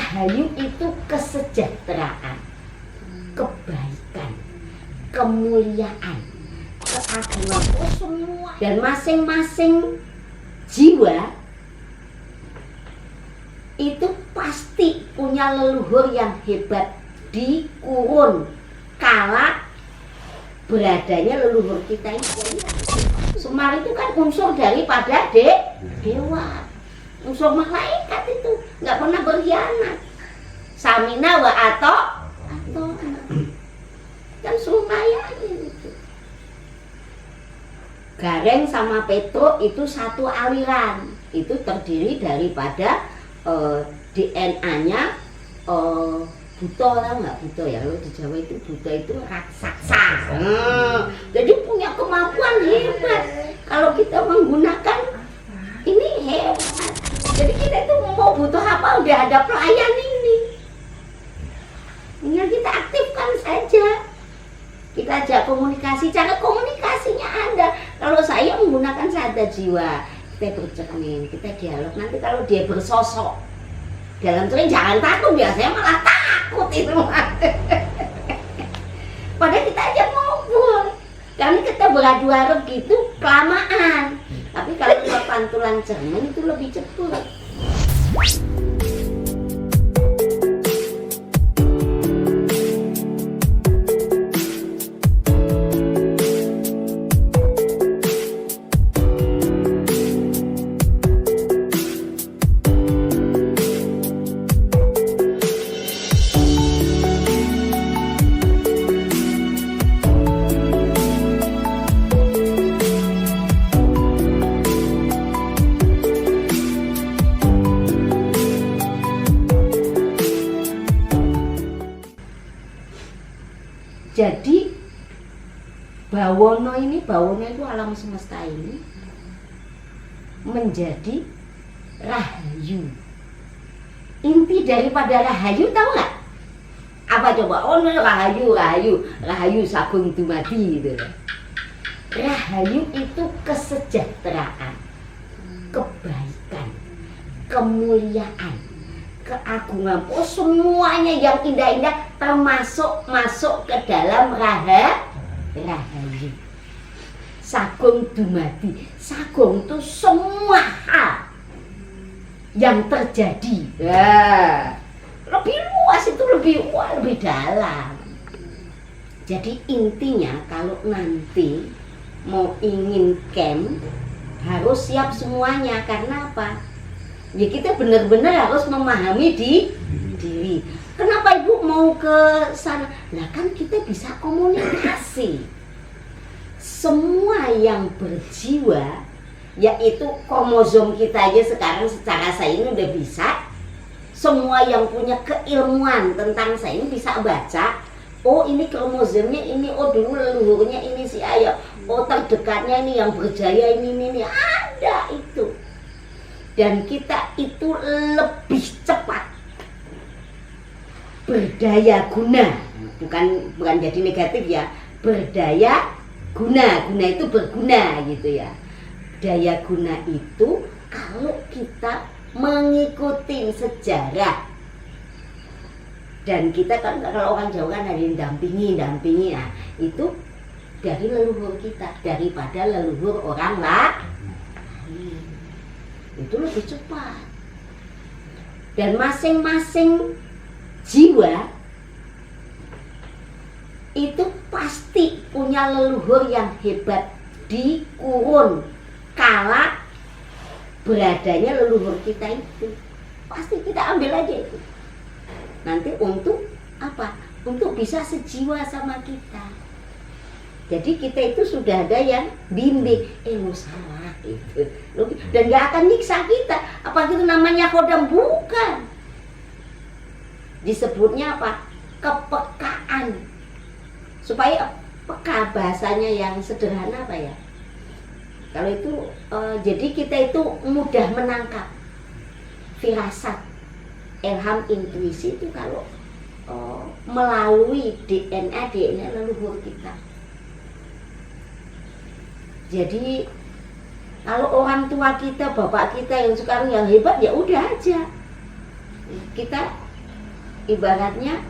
Rahayu itu kesejahteraan, kebaikan, kemuliaan, keagungan, semua. Dan masing-masing jiwa itu pasti punya leluhur yang hebat di kurun kala beradanya leluhur kita itu. Sumar itu kan unsur daripada dewa, unsur malaikat itu, nggak pernah berkhianat. Samina wa ato kan Sumayanya itu. Gareng sama Petruk itu satu aliran, itu terdiri daripada DNA-nya Buto, tau nggak Buto ya? Kalau di Jawa itu Buto itu raksasa. Jadi punya kemampuan hebat. Kalau kita menggunakan ini hebat. Jadi kita itu mau butuh apa udah ada pelayan ini. Tinggal kita aktifkan saja. Kita ajak komunikasi. Cara komunikasinya ada. Kalau saya menggunakan sadar jiwa, kita bercermin, kita dialog. Nanti kalau dia bersosok dalam cermin jangan takut, biasanya malah takut itu. Padahal kita aja ngobrol. Karena kita beradu-adu gitu kelamaan. Tapi kalau kita pantulan cermin itu lebih cepat. Jadi Bawono itu alam semesta ini menjadi Rahayu. Inti daripada Rahayu tahu nggak? Apa coba? Oh Rahayu Sagung Dumadi gitu. Rahayu itu kesejahteraan, kebaikan, kemuliaan, keagungan, semuanya yang indah-indah termasuk masuk ke dalam Rahayu. Sagung Dumadi. Sagung itu semua hal yang terjadi. Ya, lebih luas itu, lebih dalam. Jadi intinya kalau nanti mau ingin camp harus siap semuanya. Karena apa? Ya kita benar-benar harus memahami diri. Kenapa Ibu mau ke sana? Nah kan kita bisa komunikasi. Semua yang berjiwa, yaitu kromosom kita aja sekarang secara sains udah bisa. Semua yang punya keilmuan tentang sains bisa baca. Oh ini kromosomnya ini, oh dulu leluhurnya ini si ayah. Oh terdekatnya ini yang berjaya ini ada itu. Dan kita itu lebih cepat berdaya guna, bukan jadi negatif ya, berdaya guna itu berguna gitu ya. Daya guna itu kalau kita mengikuti sejarah, dan kita kan kalau orang Jawa kan ada yang dampingi nah, itu dari leluhur kita daripada leluhur orang lain. Itu lebih cepat. Dan masing-masing jiwa itu pasti punya leluhur yang hebat di kurun kala beradanya leluhur kita itu. Pasti kita ambil aja itu. Nanti untuk apa? Untuk bisa sejiwa sama kita. Jadi kita itu sudah ada yang bimbing, lu salah itu. Dan gak akan nyiksa kita. Apa itu namanya kodam? Bukan. Disebutnya apa? Kepekaan. Supaya peka, bahasanya yang sederhana apa ya? Kalau itu jadi kita itu mudah menangkap firasat, ilham, intuisi itu kalau melalui DNA leluhur kita. Jadi kalau orang tua kita, bapak kita yang sekarang yang hebat, ya udah aja kita ibaratnya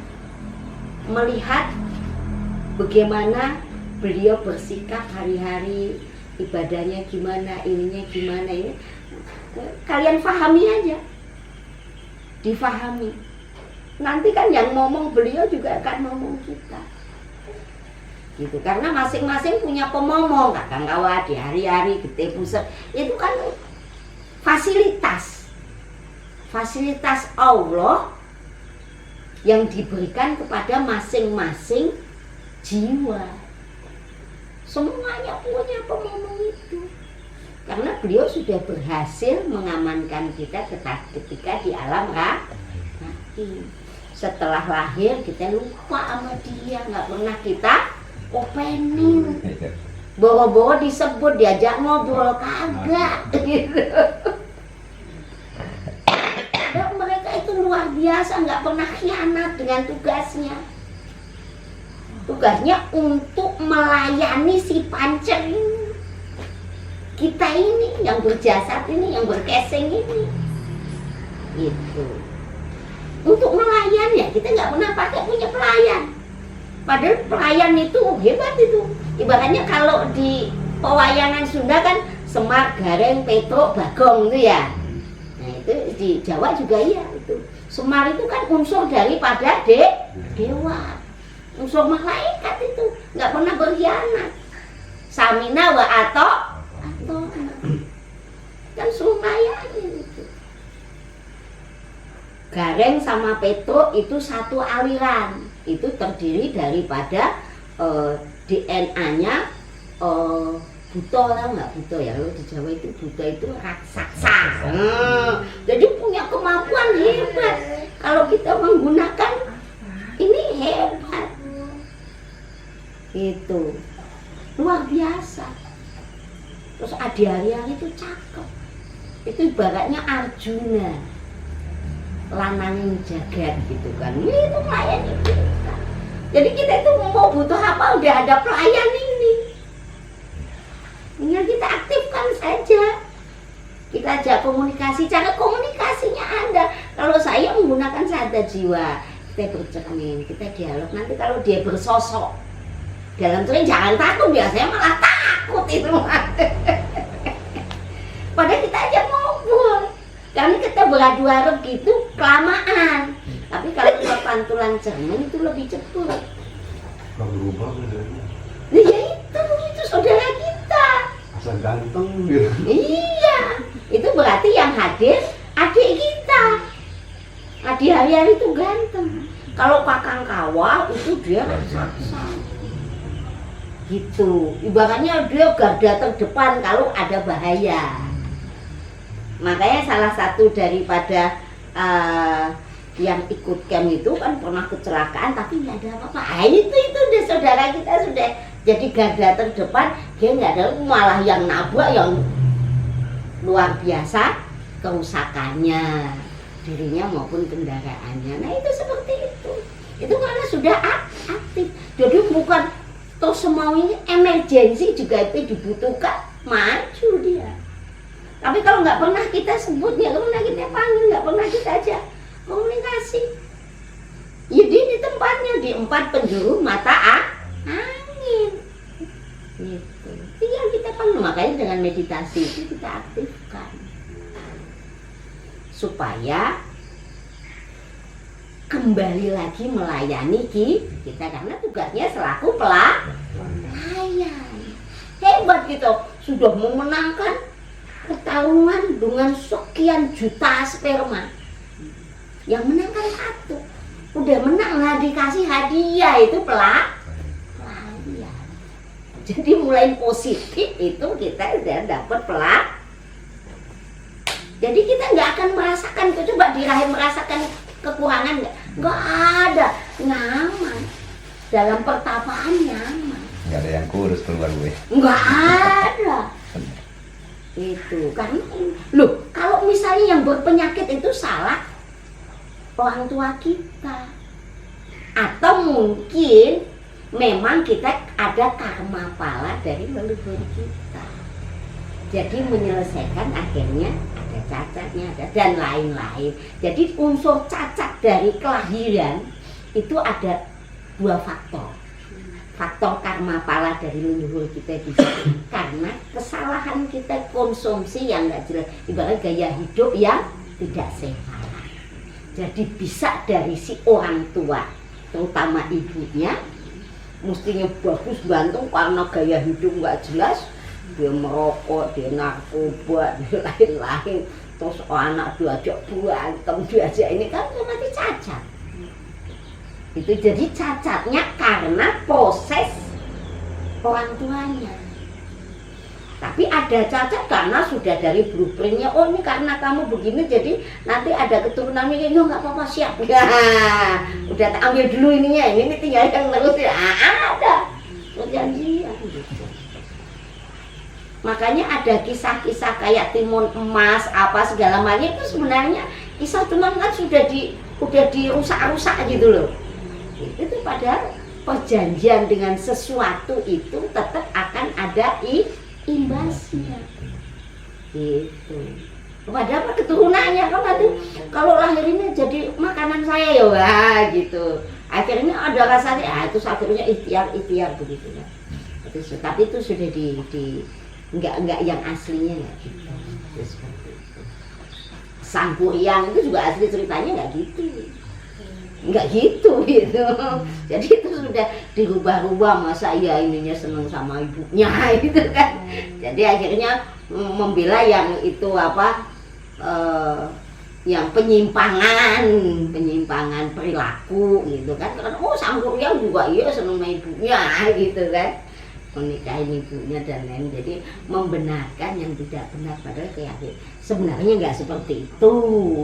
melihat bagaimana beliau bersikap hari-hari, ibadahnya gimana, ininya gimana, ini kalian pahami aja, difahami. Nanti kan yang ngomong beliau juga akan ngomong kita, gitu. Karena masing-masing punya pemomong, Kakang Kawat di hari-hari, Gede Pusat, itu kan fasilitas Allah yang diberikan kepada masing-masing jiwa. Semuanya punya pemomong itu. Karena beliau sudah berhasil mengamankan kita ketika di alam rahim. Setelah lahir kita lupa sama dia, nggak pernah kita opening. Boro-boro disebut, diajak ngobrol kagak gitu. Dan mereka itu luar biasa, nggak pernah khianat dengan tugasnya. Tugasnya untuk melayani si pancen ini. Kita ini yang berjasad ini, yang berkeseng ini, gitu. Untuk melayani ya kita nggak pernah pakai punya pelayan. Padahal pelayan itu hebat itu. Ibaratnya kalau di pewayangan Sunda kan Semar, Gareng, Petruk, Bagong itu ya. Nah itu di Jawa juga iya itu. Semar itu kan unsur daripada dewa, unsur malaikat itu, nggak pernah berkhianat. Samina wa ato kan lumayan itu. Gareng sama Petruk itu satu aliran, itu terdiri daripada DNA-nya Buto, tau nggak Buto ya? Kalau di Jawa itu Buto itu raksasa. Jadi punya kemampuan hebat. Kalau kita menggunakan ini hebat, itu luar biasa. Terus Adi Aryani itu cakep. Itu ibaratnya Arjuna, lanang jagat gitu kan. Itu melayani kita. Jadi kita itu mau butuh apa, udah ada pelayan ini. Tinggal kita aktifkan saja. Kita ajak komunikasi, cara komunikasinya ada. Kalau saya menggunakan sadar jiwa, kita bercermin, kita dialog. Nanti kalau dia bersosok dalam cermin, jangan takut, biasanya malah takut itu. Padahal kita aja ngobrol. Karena kita beradu-adu gitu kelamaan. Tapi kalau kita pantulan cermin itu lebih cepat. Kalau berubah bedanya. Ya itu saudara kita. Asal ganteng gitu. Iya, itu berarti yang hadir adik kita. Adi Aryani itu ganteng. Kalau Kakang Kawah itu dia raksasa. Gitu. Ibaratnya dia garda terdepan kalau ada bahaya. Makanya salah satu daripada yang ikut camp itu kan pernah kecelakaan tapi nggak ada apa-apa. Itu deh saudara kita sudah jadi garda terdepan, dia nggak ada, malah yang nabrak yang luar biasa kerusakannya, dirinya maupun kendaraannya. Nah itu seperti itu karena sudah aktif. Jadi bukan toh semaunya, emergensi juga itu dibutuhkan, maju dia. Tapi kalau nggak pernah kita sebut, nggak pernah kita panggil, nggak pernah kita ajak komunikasi, ya dia di tempatnya, di 4 penjuru mata angin gitu. Tinggal kita panggil. Makanya dengan meditasi itu kita aktifkan supaya kembali lagi melayani kita, karena tugasnya selaku pelayan. Hebat gitu, sudah memenangkan pertarungan dengan sekian juta sperma. Yang menang kan satu, udah menang, lah dikasih hadiah itu pelayan. Jadi mulai positif itu kita udah dapat pelayan. Jadi kita nggak akan merasakan, coba di rahim merasakan kekurangan nggak ada, nyaman dalam pertapaan, nyaman. Nggak ada yang kurus keluar gue. Nggak ada. Itu karena loh, kalau misalnya yang berpenyakit itu salah orang tua kita, atau mungkin memang kita ada karma pala dari leluhur kita, jadi menyelesaikan akhirnya ada cacatnya, ada dan lain-lain. Jadi unsur cacat dari kelahiran itu ada 2 faktor. Faktor karma pala dari leluhur kita di situ. Karena kesalahan kita konsumsi yang nggak jelas, ibarat gaya hidup yang tidak sehat. Jadi bisa dari si orang tua, terutama ibunya, mestinya bagus gantung karena gaya hidup nggak jelas, dia merokok, dia narkoba, dia lain-lain. Terus anak diajak berantem, diajak ini kan otomatis cacat. Itu jadi cacatnya karena proses orang tuanya. Tapi ada cacat karena sudah dari blueprintnya. Oh ini karena kamu begini jadi nanti ada keturunannya. Ya nggak apa-apa siap. Ya udah tak ambil dulu ininya. Ini tinggal yang terus ya ada perjanjian gitu. Makanya ada kisah-kisah kayak timun emas apa segala macam itu sebenarnya kisah teman kan sudah dirusak-rusak gitu loh. Itu padahal perjanjian dengan sesuatu itu tetap akan ada imbasnya gitu. Padahal keturunannya kan nanti kalau lahir ini jadi makanan saya ya wah gitu. Akhirnya ada rasanya itu akhirnya ikhtiar begitu ya. Tapi itu sudah di enggak yang aslinya enggak gitu. Seperti itu. Sang Kuryang itu juga asli ceritanya enggak gitu. Enggak gitu. Jadi itu sudah dirubah-rubah, masa iya ininya seneng sama ibunya gitu kan. Jadi akhirnya membela yang itu yang penyimpangan perilaku gitu kan. Karena Sang Kuryang juga iya seneng sama ibunya gitu kan. Menikahi ibunya dan lain, jadi membenarkan yang tidak benar padahal keyakinan sebenarnya nggak seperti itu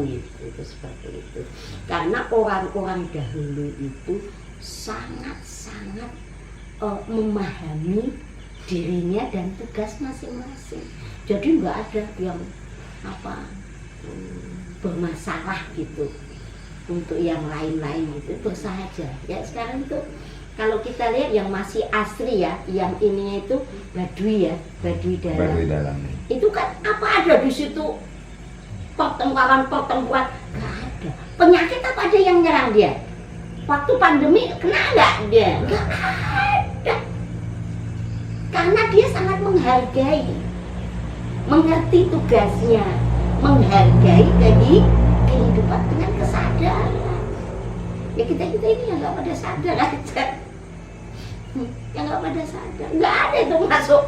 gitu, seperti itu karena orang-orang dahulu itu sangat-sangat memahami dirinya dan tugas masing-masing, jadi nggak ada yang bermasalah gitu untuk yang lain-lain itu bersahaja ya. Sekarang itu kalau kita lihat yang masih asli ya, yang ininya itu Baduy ya, Baduy dalam. Itu kan apa ada di situ pertempuran, nggak ada. Penyakit apa ada yang nyerang dia? Waktu pandemi kena nggak dia? Nggak ada. Karena dia sangat menghargai, mengerti tugasnya, menghargai kehidupan dengan kesadaran. Ya kita ini yang nggak pada sadar aja. Yang nggak pada sadar, nggak ada itu masuk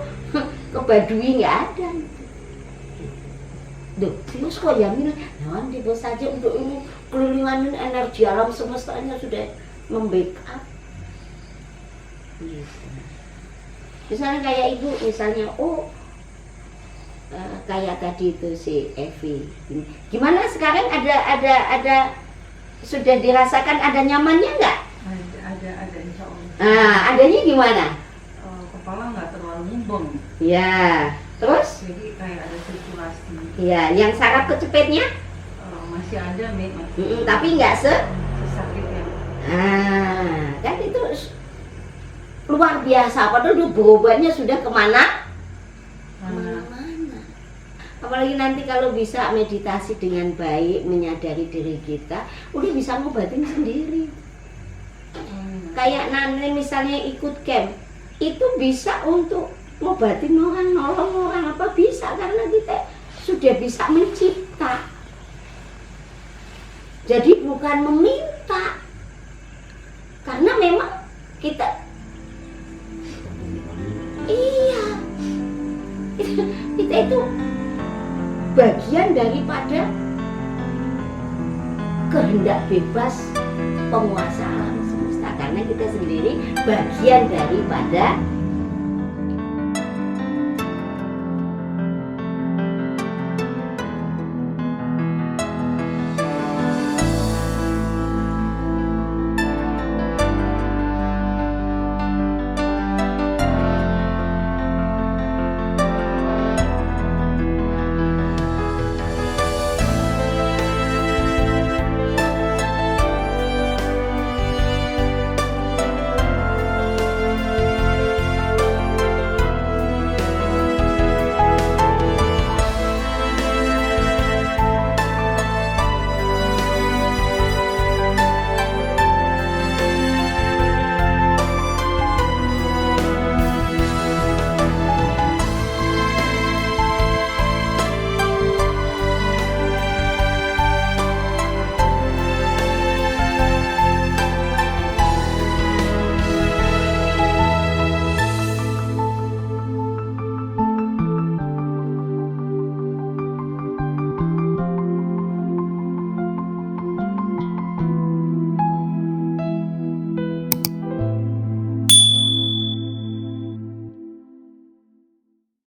ke Baduy, nggak ada. Duh, terus kok Yamin, nawan tiba saja untuk ini kelilingan energi alam semestanya sudah membackup. Gitu. Misalnya kayak ibu, misalnya kayak tadi itu si Evi. Gimana sekarang ada sudah dirasakan ada nyamannya nggak? Ada insya Allah. Adanya gimana? Kepala nggak terlalu ngembang. Ya, terus? Jadi kayak ada sirkulasi. Ya, yang saraf kecepetnya? Masih ada, Tapi nggak sesakit yang. Kan itu luar biasa. Padahal dia berobatnya sudah kemana? Mana? Apalagi nanti kalau bisa meditasi dengan baik, menyadari diri kita, udah bisa ngobatin sendiri. Kayak Nani misalnya ikut camp, itu bisa untuk ngobatin orang, nolong orang apa bisa karena kita sudah bisa mencipta. Jadi bukan meminta, karena memang kita kita itu bagian daripada kehendak bebas penguasa alam semesta, karena kita sendiri bagian daripada